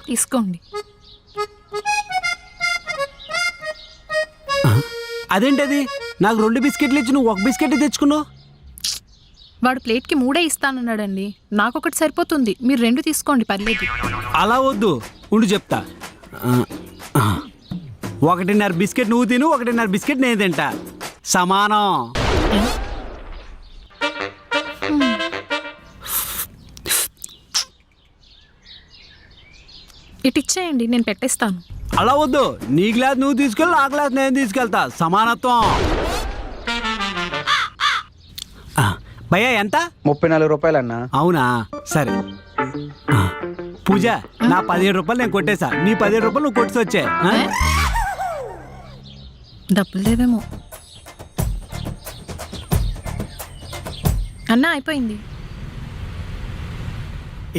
తీసుకోండి. అదేంటది? నాకు 2 బిస్కెట్లు ఇచ్చి నువ్వు 1 బిస్కెట్ తెచ్చుకున్నావు. వాడు ప్లేట్కి 3 ఇస్తానన్నాడండి. నాకొకటి సరిపోతుంది, మీరు 2 తీసుకోండి, పర్లేదు. అలా వద్దు, ఉండు చెప్తా. 1.5 బిస్కెట్ నువ్వు తిను, 1.5 బిస్కెట్ నేను తింటా, సమానం. ఇటు ఇచ్చేయండి, నేను పెట్టేస్తాను. అలా వద్దు, నీ గ్లాస్ నువ్వు తీసుకెళ్ళి, నా గ్లాస్ నేను తీసుకెళ్తా, సమానత్వం. భయ్యా ఎంత? 34 రూపాయలు అన్నా. అవునా, సరే. పూజ, నా 17 రూపాయలు నేను కొట్టేసా, నీ 17 రూపాయలు నువ్వు కొట్టి వచ్చే. డబ్బులు లేవేమో. అన్నా అయిపోయింది.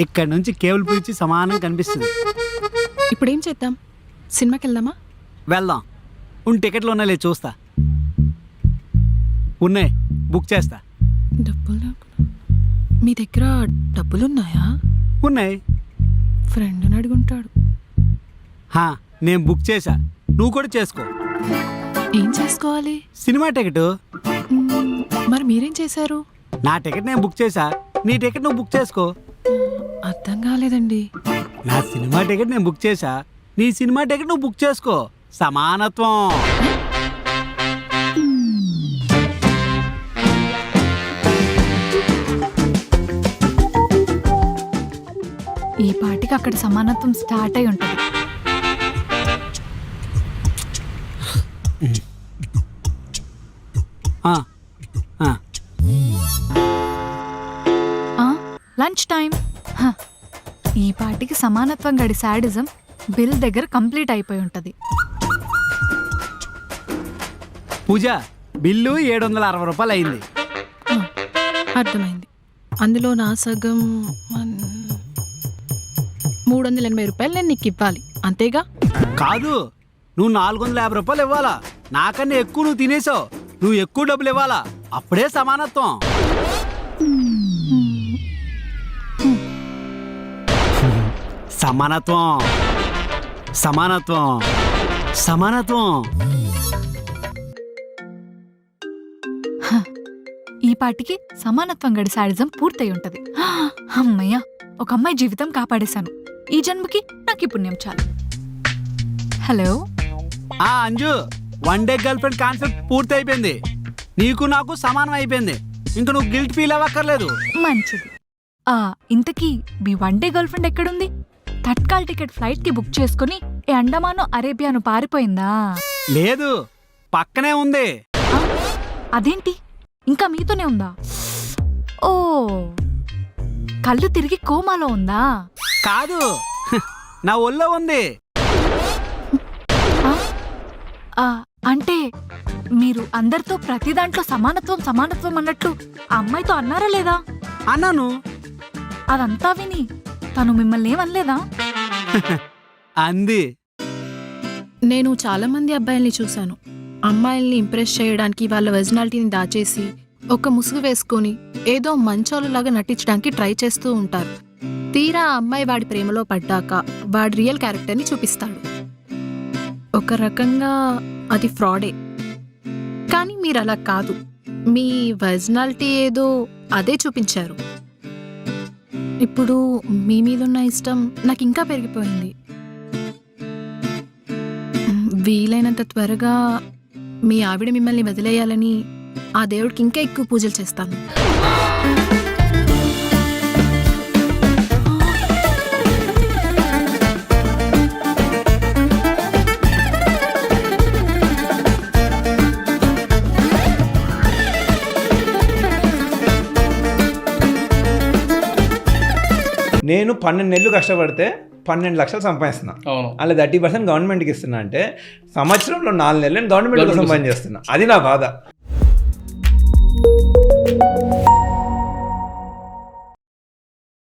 ఇక్కడ నుంచి కేబుల్ పూచి సమానం కనిపిస్తుంది. ఇప్పుడు ఏం చేద్దాం? సినిమాకి వెళ్దామా? వెళ్దాం. టికెట్లు ఉన్నాయి, చూస్తా. ఉన్నాయి, బుక్ చేస్తా. డబ్బులు మీ దగ్గర డబ్బులున్నాయా? ఉన్నాయి. ఫ్రెండ్ని అడుగుంటాడు. నేను బుక్ చేసా, నువ్వు కూడా చేసుకో. ఏం చేసుకోవాలి? Cinema ticket. మరి మీరేం చేశారు? నా టికెట్ నేను బుక్ చేసా, నీ టికెట్ నువ్వు బుక్ చేసుకో. అర్థం కాలేదండి. నా సినిమా టికెట్ నేను బుక్ చేసా, నీ సినిమా టికెట్ నువ్వు బుక్ చేసుకో, సమానత్వం. ఈ పాటికి అక్కడ సమానత్వం స్టార్ట్ అయి ఉంటుంది. Lunch time. ఈ పాటికి సమానత్వం గడి సాడిజం బిల్ దగ్గర కంప్లీట్ అయిపోయి ఉంటుంది. పూజ, బిల్లు 760 రూపాయలు అయింది. అర్థమైంది. అందులో నా సగం 380 రూపాయలు నేను నీకు ఇవ్వాలి, అంతేగా? కాదు, నువ్వు 450 రూపాయలు ఇవ్వాలా. నాకన్నా ఎక్కువ నువ్వు తినేసావు, నువ్వు ఎక్కువ డబ్బులు ఇవ్వాలా, అప్పుడే సమానత్వం. సమానత్వం, సమానత్వం, సమానత్వం. ఈ పాటికి సమానత్వం గడి సాడిజం పూర్తయి ఉంటది. అమ్మయ్య, ఒక అమ్మాయి జీవితం కాపాడేశాను. ఈ జన్మకి నాకు ఈ పుణ్యం చాలు. Hello Anju, 1 day girl friend concept పూర్తి అయిపోయింది. నీకు నాకు సమానం అయిపోయింది. ఇంకా నువ్వు గిల్ట్ ఫీల్ అవ్వక్కర్లేదు. మంచిది. ఇంతకీ మీ 1 డే గర్ల్ ఫ్రెండ్ ఎక్కడుంది? తత్కాల్ టికెట్ ఫ్లైట్ కి బుక్ చేసుకుని ఏ అండమానో అరేబియాను పారిపోయిందా? లేదు, పక్కనే ఉంది. అదేంటి, ఇంకా మీతోనే ఉందా? ఓ, కళ్ళు తిరిగి కోమాలో ఉందా? కాదు, నా ఒళ్ళో ఉంది. అంటే మీరు అందరితో ప్రతి దాంట్లో సమానత్వం సమానత్వం అన్నట్లు ఆ అమ్మాయితో అన్నారా లేదా? అన్నాను. అదంతా విని తను మిమ్మల్ని ఏమనలేదా? అంది. నేను చాలా మంది అబ్బాయిల్ని చూశాను. అమ్మాయిల్ని ఇంప్రెస్ చేయడానికి వాళ్ళ ఒరిజినాలిటీని దాచేసి ఒక ముసుగు వేసుకొని ఏదో మంచోళ్ళలాగా నటించడానికి ట్రై చేస్తూ ఉంటారు. తీరా ఆ అమ్మాయి వాడి ప్రేమలో పడ్డాక వాడి రియల్ క్యారెక్టర్ని చూపిస్తాడు. ఒక రకంగా అది ఫ్రాడే. కానీ మీరు అలా కాదు, మీ ఒరిజినాలిటీ ఏదో అదే చూపించారు. ఇప్పుడు మీ మీదున్న ఇష్టం నాకు ఇంకా పెరిగిపోయింది. వీలైనంత త్వరగా మీ ఆవిడ మిమ్మల్ని వదిలేయాలని ఆ దేవుడికి ఇంకా ఎక్కువ పూజలు చేస్తాను. నేను 12 నెలలు కష్టపడితే 12 లక్షలు సంపాదిస్తున్నా. అలా 30% గవర్నమెంట్కి ఇస్తున్నా అంటే సంవత్సరంలో 4 నెలలు నేను గవర్నమెంట్ కోసం పని చేస్తున్నా. అది నా బాధ.